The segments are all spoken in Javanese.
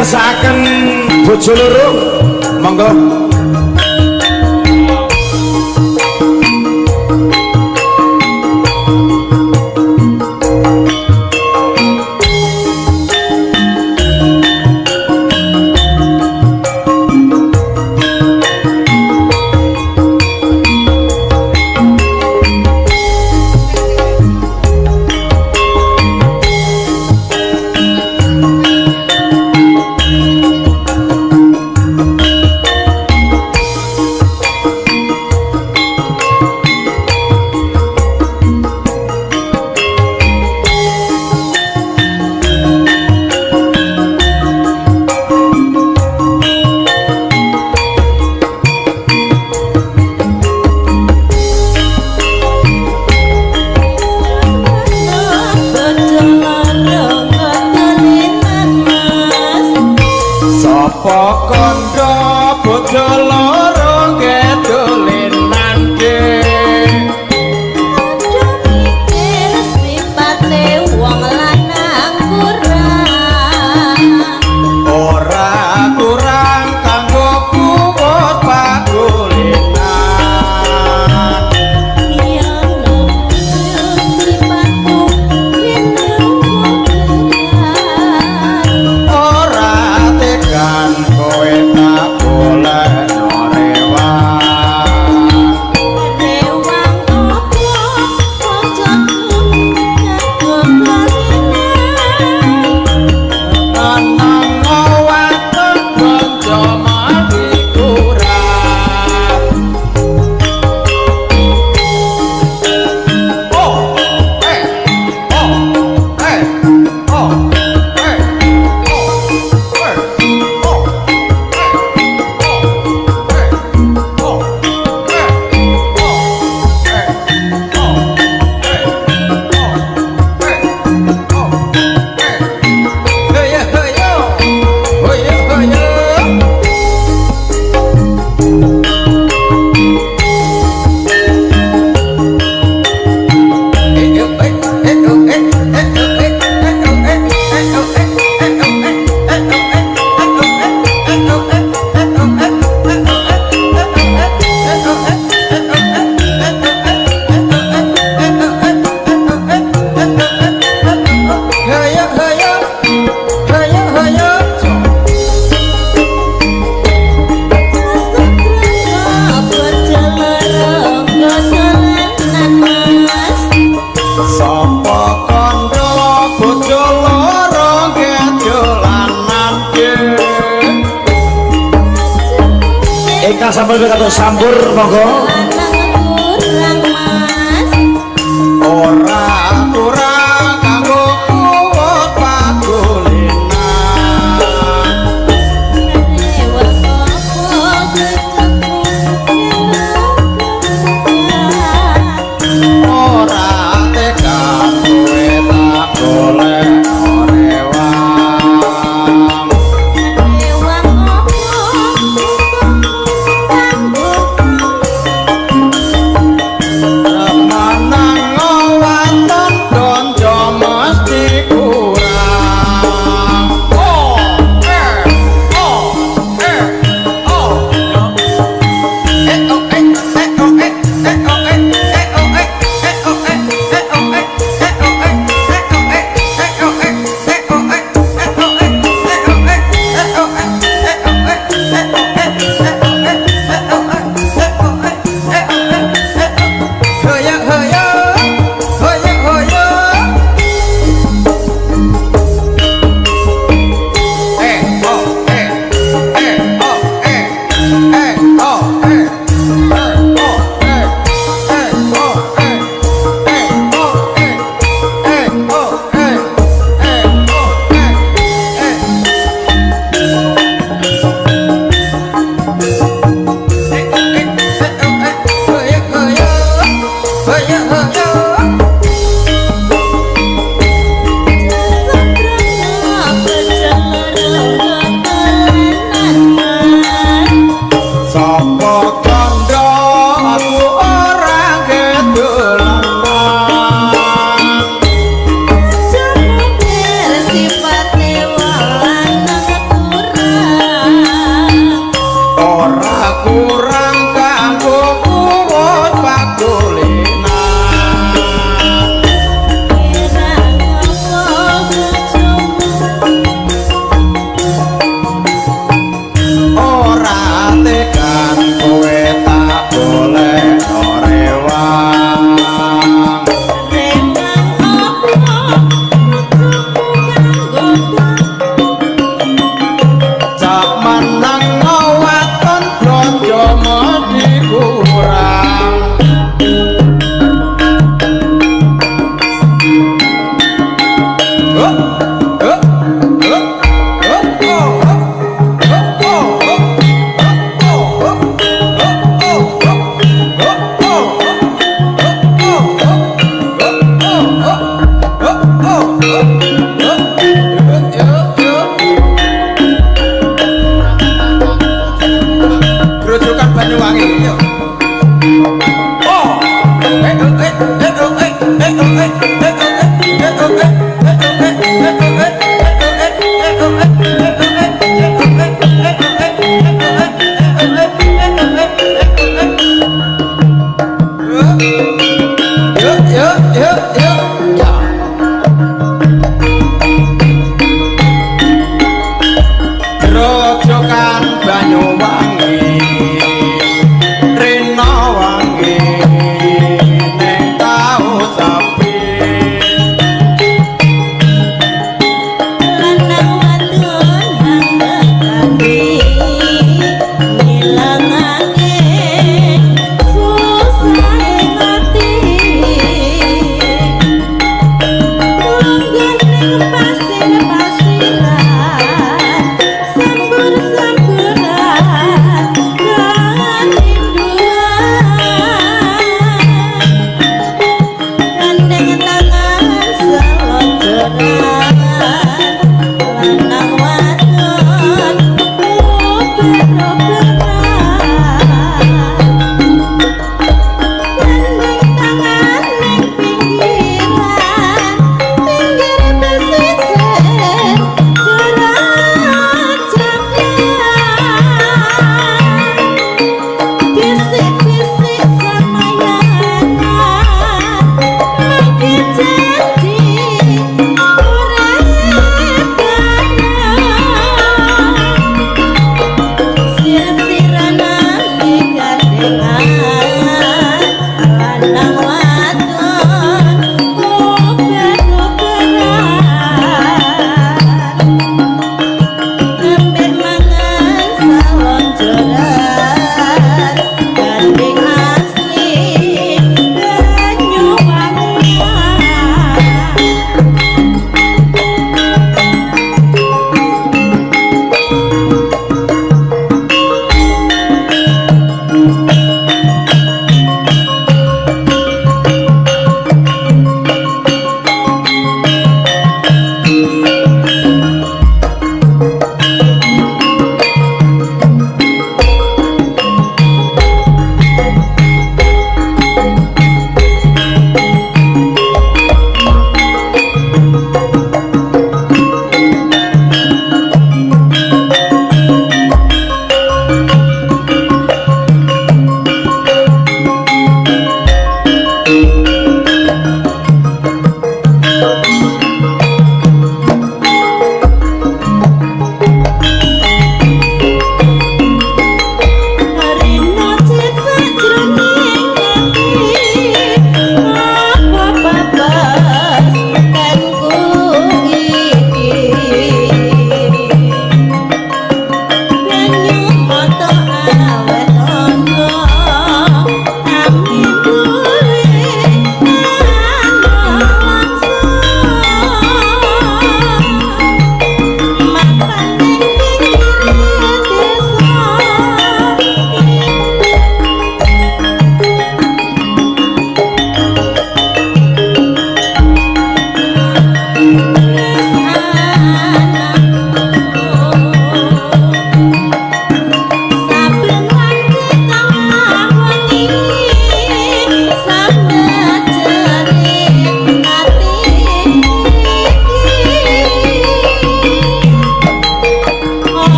ngersakaken bojo loro monggo. Sambal kata sambur monggo. Ora kurang kanggo kuwat pakulinan. Ora tekan kowe tak golek orewang.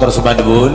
matur sembah nuwun.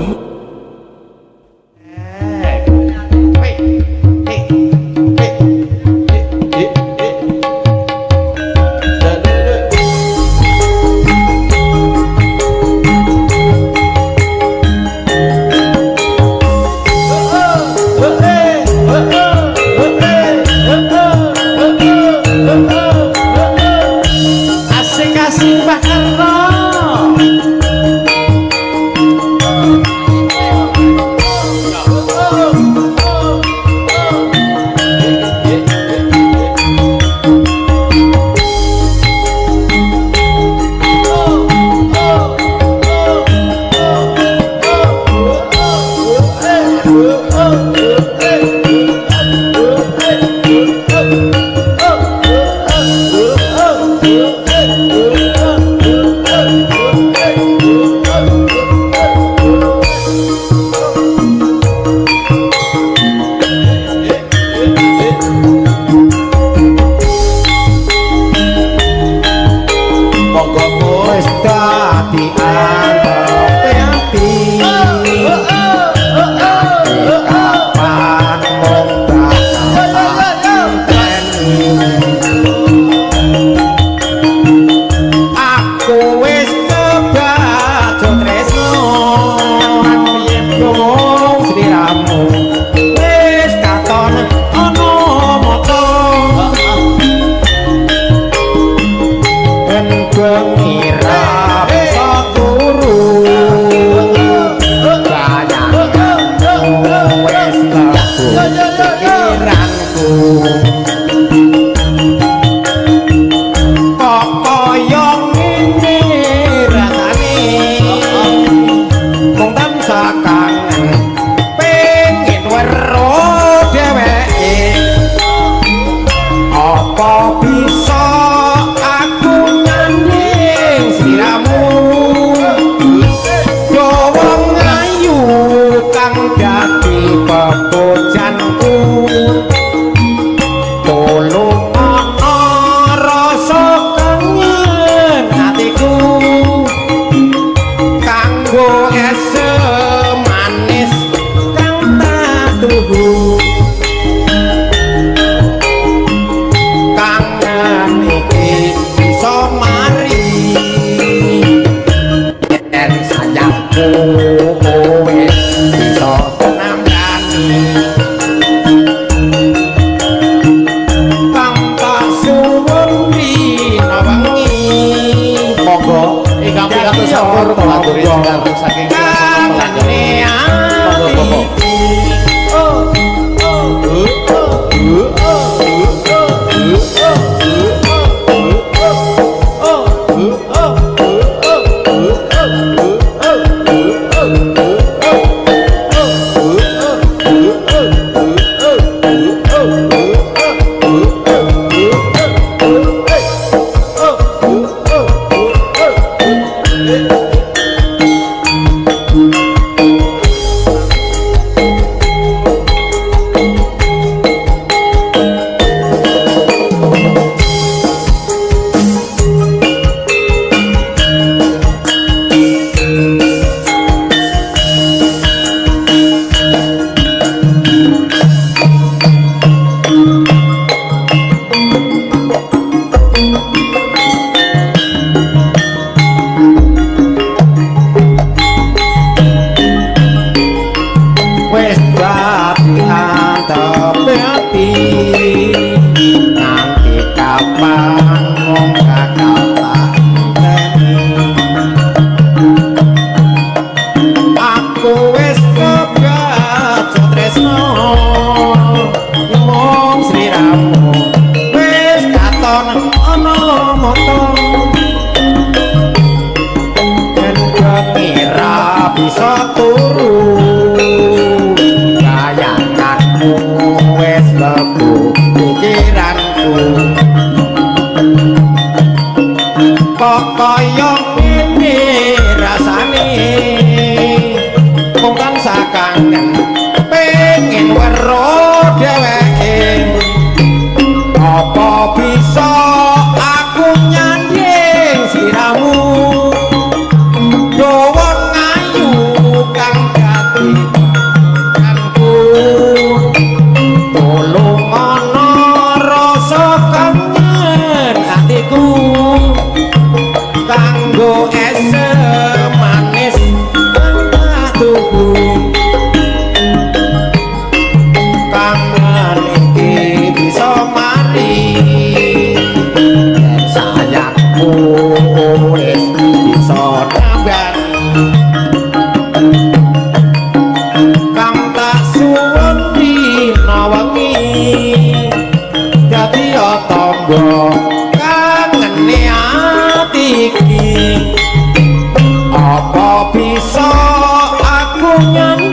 Wes lebu iki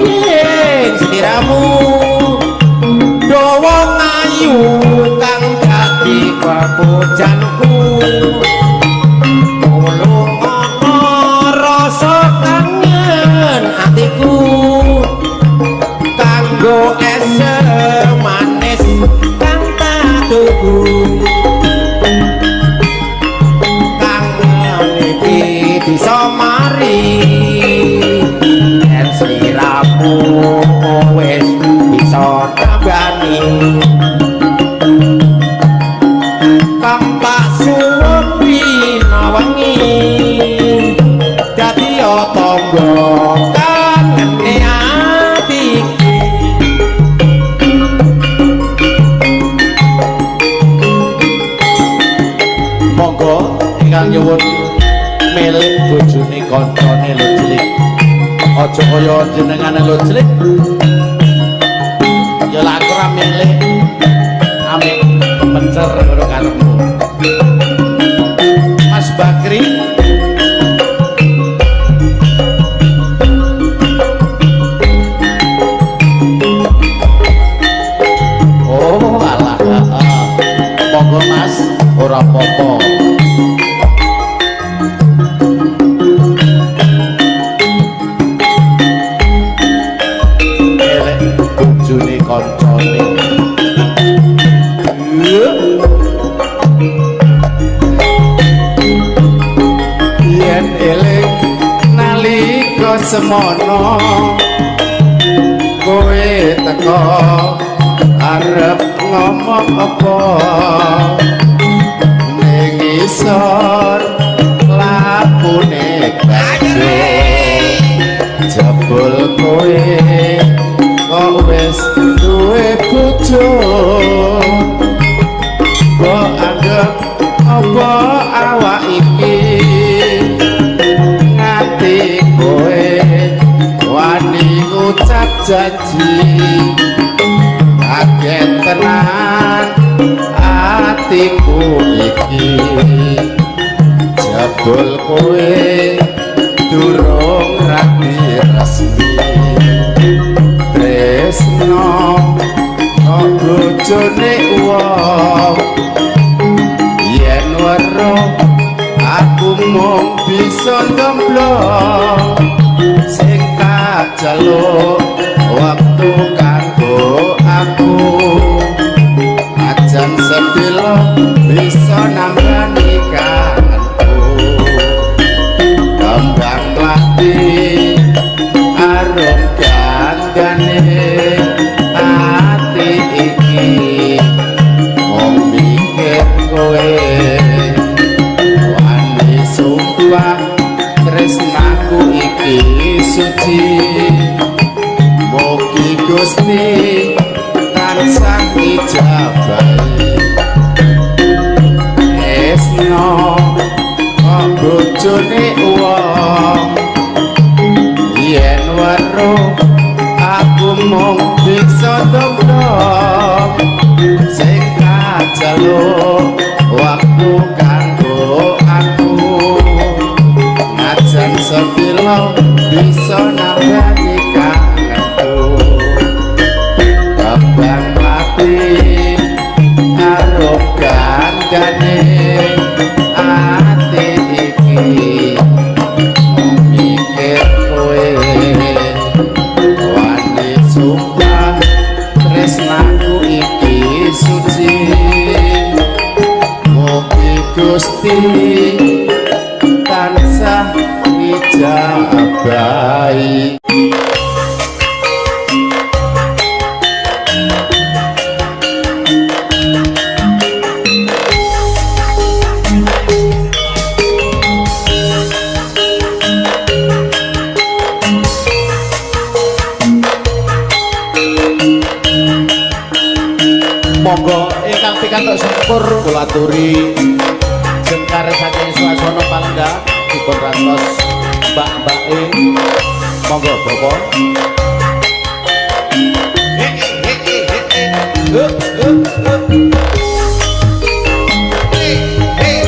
ing sliramu dawa ayu kang dadi pepujanku ulung ana rasa kangen atiku kanggo es manis kang tak tuku kangen iki bisa mari yen sliramu wis bisa nambani tampak suwung dina wengi dadi tangga kangene ati monggo ingkang nyuwun milik bojone kancane lho cilik aja kaya jenengane lho cilik ya lak ora milik ame kepencer karo karepmu Mas Bakri oh alah monggo Mas ora apa-apa elek bojone kancane yen elek nalika semono kowe teko arep ngomong apa ning isor lapune kajo jebul kowe kok wis duwe bojo kok anggap apa awak iki ngati kowe wani ngucap janji kaget tenan atiku iki jebul kowe durung rapi resmi tresno kok bojone wong yen weruh aku mung bisa ngemblong sing tak jaluk waktu kanggo aku ajan sepilo bisa nambani kangenku kembang mati arum gandane ati iki mung mikir kowe wani sumpah tresnaku iki suci mugi Gusti tansah ijabahi esno kok bojone wong yen weruh aku mung bisa ndok sing kajaluk waktu kanggo aku ngajan sepilo bisa nambani kangenku kembang mati karo gandane ati iki mikir kowe wani sumpah tresnaku iki suci mugi Gusti tansah ijabahi monggo ingkang pikantuk syukur kula aturi jengkar saking swasana palengga dipun rantos mbak-mbake monggo Bapak Hey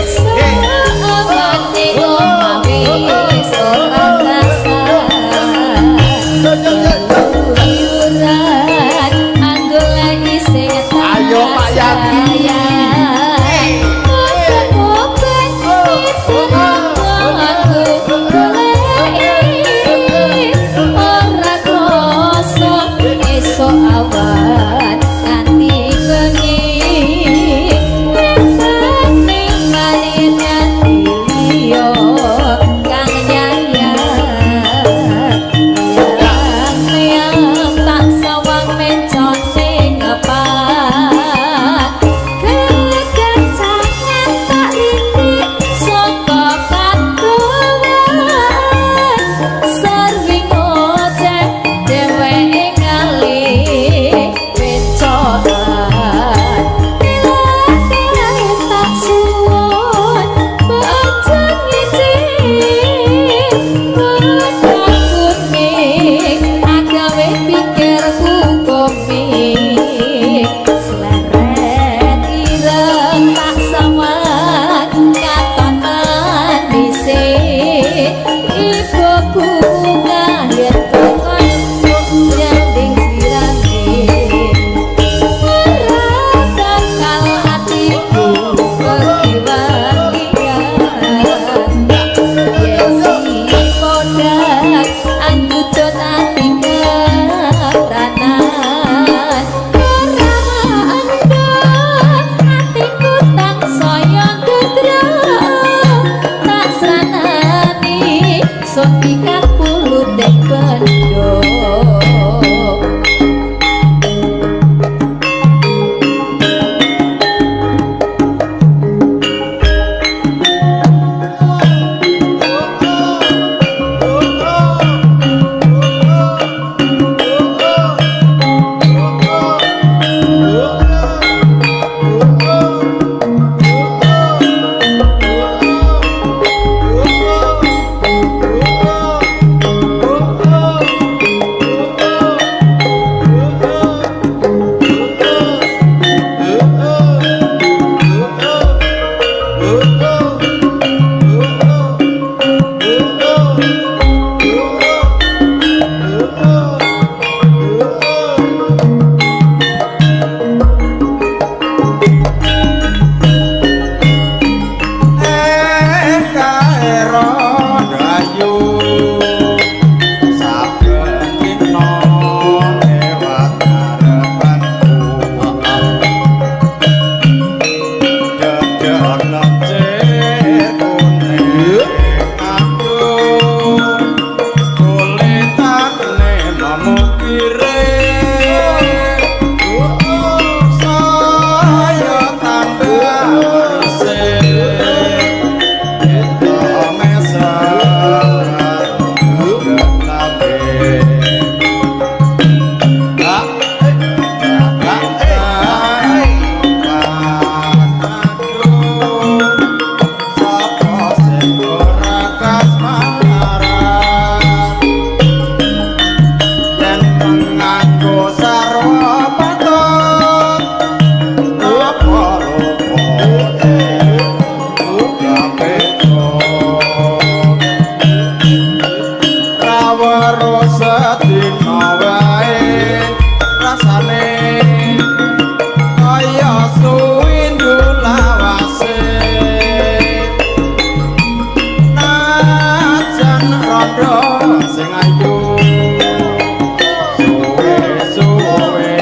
sing ayu suwe-suwe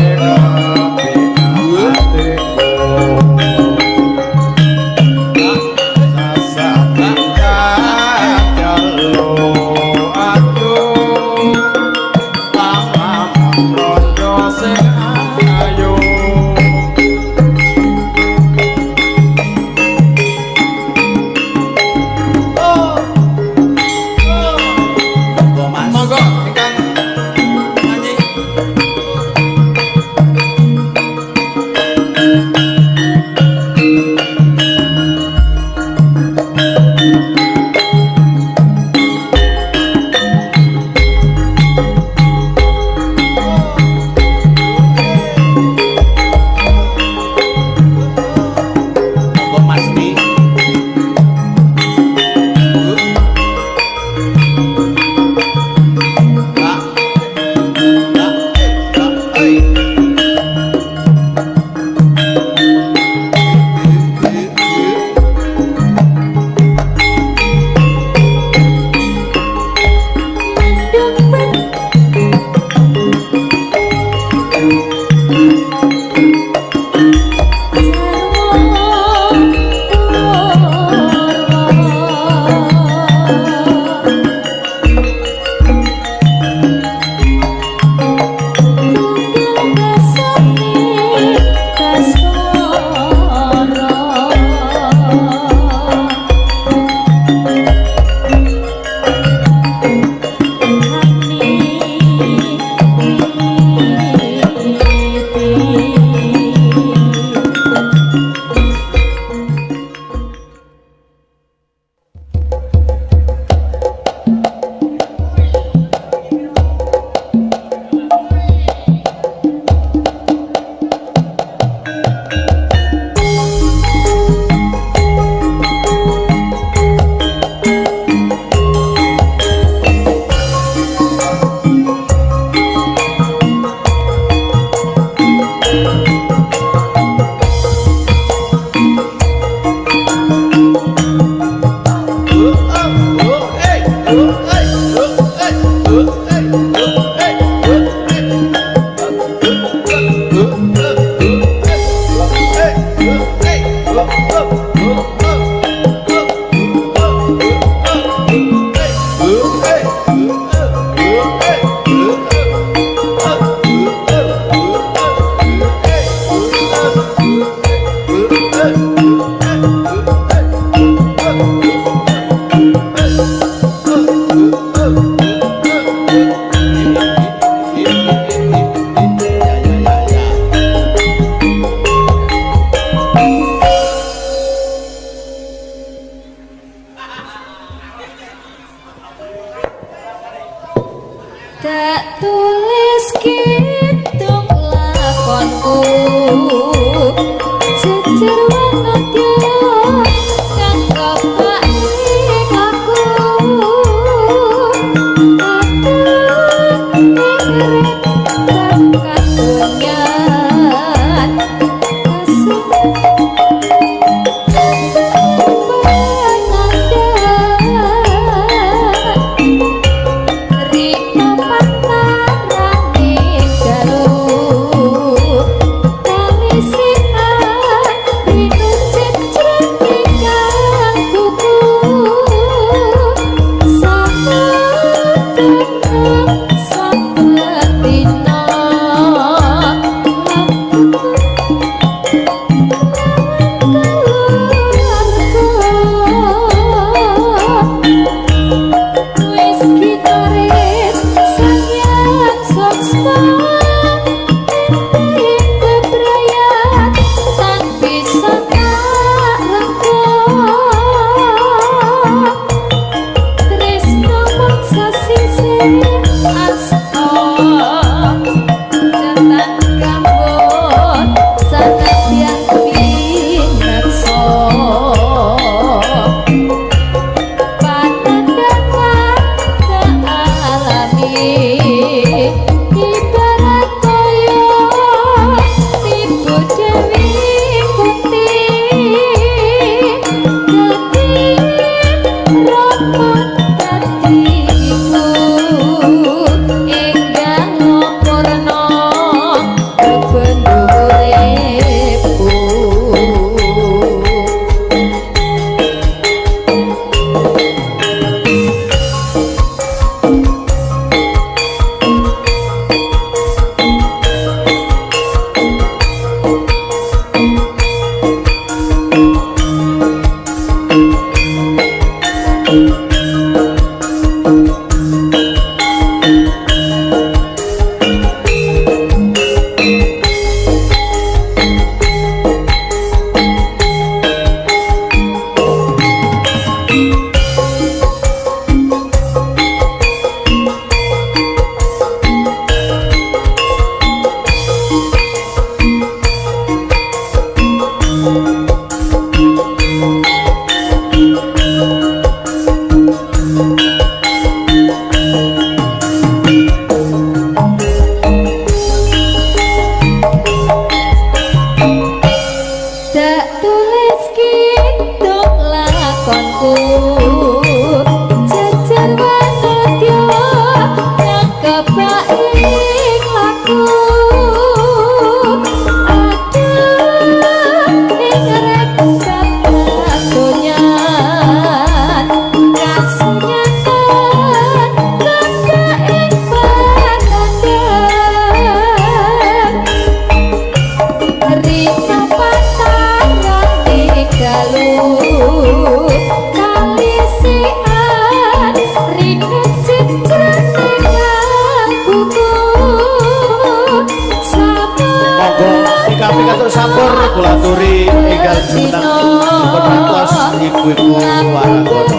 sampur kula aturi enggal jumeneng permantos ibu-ibu warangana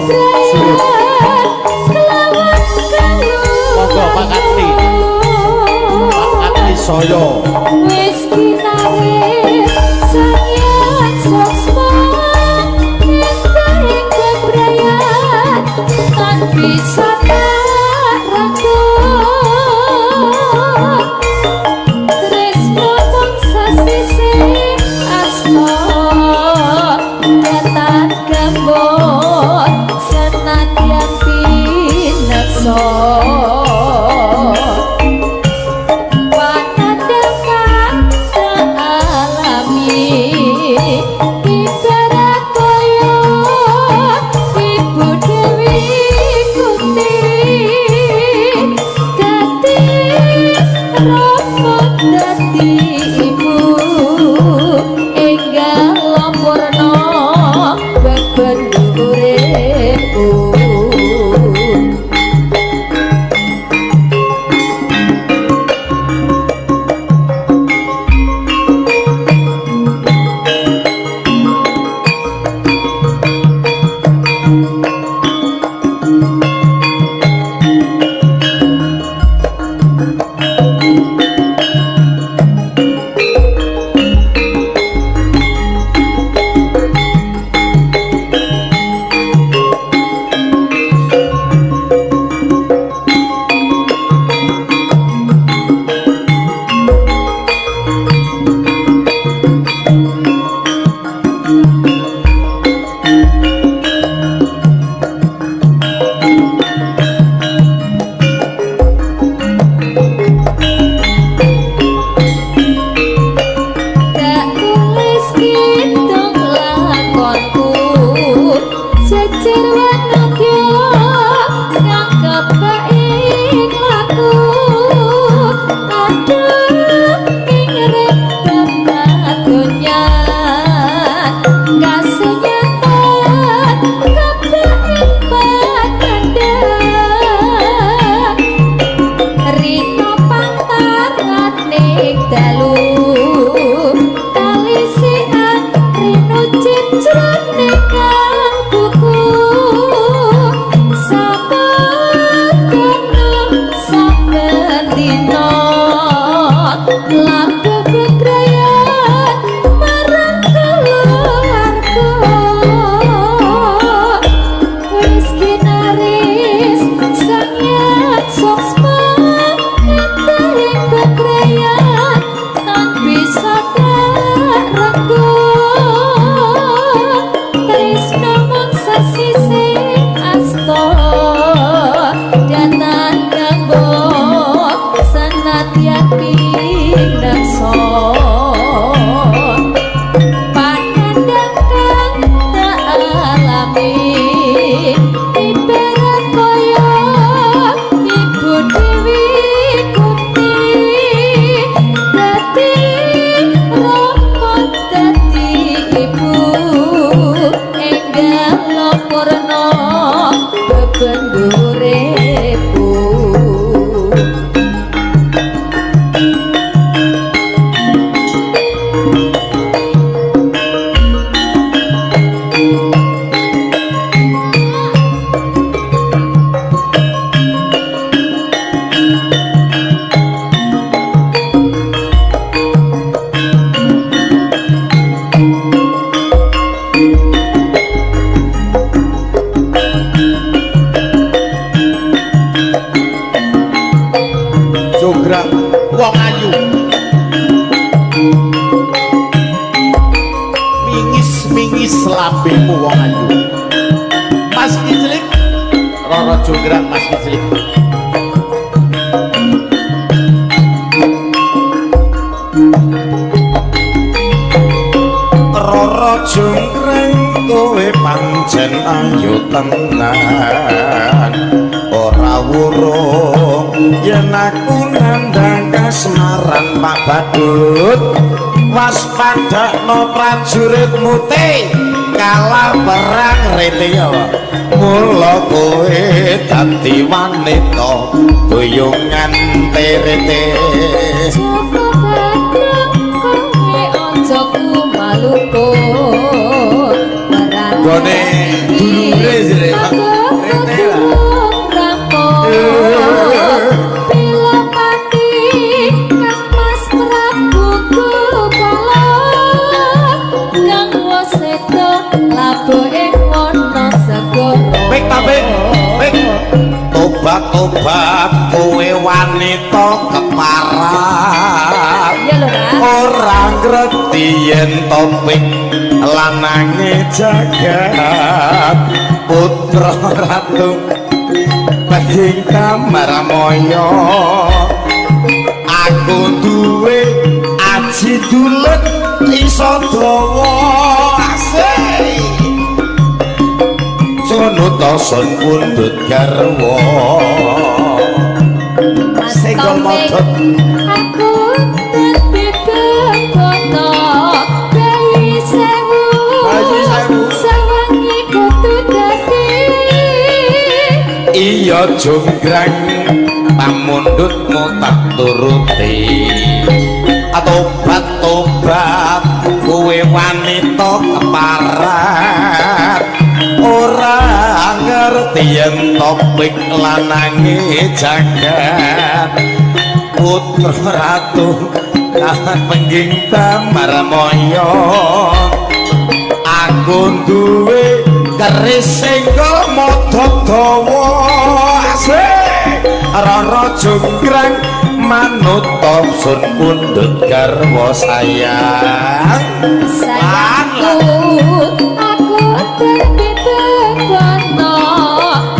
surut monggo Pak Katli saya wis kinaris sayang sosma ing kebrayat tan bisa ragu tresno bangsa sisi asma ketat gembot senadyan pineksa lambemu wong ayu Mas Kicilik Roro Jonggrang Mas Kicilik Roro Jonggrang kowe pancen ayu tenan ora wurung yen aku nandhang kasmaran Pak Badut waspadakno prajuritmu te kalah perang rete ya mula kowe dadi wanita boyongan terete Joko Badruk kowe aja Gone dulure jere Pak. Rete lah. Bila mati Kang Mas Prabu Kupala Kang Wasedo labuh ing wana segara Pik tapi pik tobat-tobat kowe wanita keparat ya lho Kang ora ngerti yen topik lanange jagat putra ratu baging kamar moyo aku duwe aji dulet iso dawa asih Sunutosun pundut garwa Senggol motot aku terbebas kota Bayi sewu Sawangi kutu dadi Iya jonggrang pamundutmu tak turuti Tobat-tobat kowe wanita keparat ora ngerti yen topik lanange jagat putra ratu kahan pengging tamarmaya aku duwe keris senggol modho dawa asih rara jonggrang manut sun pundut garwa sayang sayangku aku terbebas kota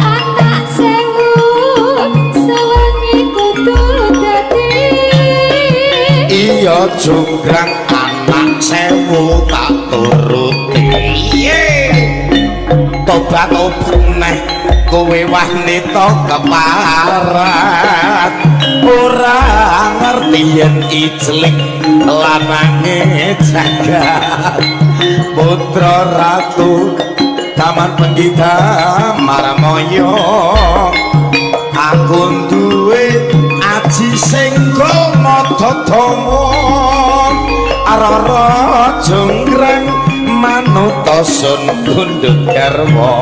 anak sewu Sawangi kutu dadi iya jonggrang anak sewu tak turuti tobat-tobat neh kowe wanita keparat ora ngerti yen ijlik lanange jagat putra ratu taman penggita marmoyo aku duwe aji senggol modho dawa arara jonggrang manutosun pundut garwa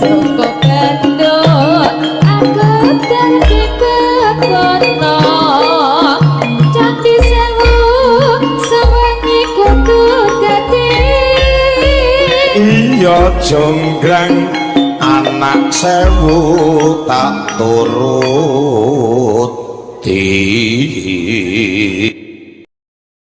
Joko gendut aku terbebas kota Candi sewu Sawangi kutu dadi iya jonggrang anak sewu tak turuti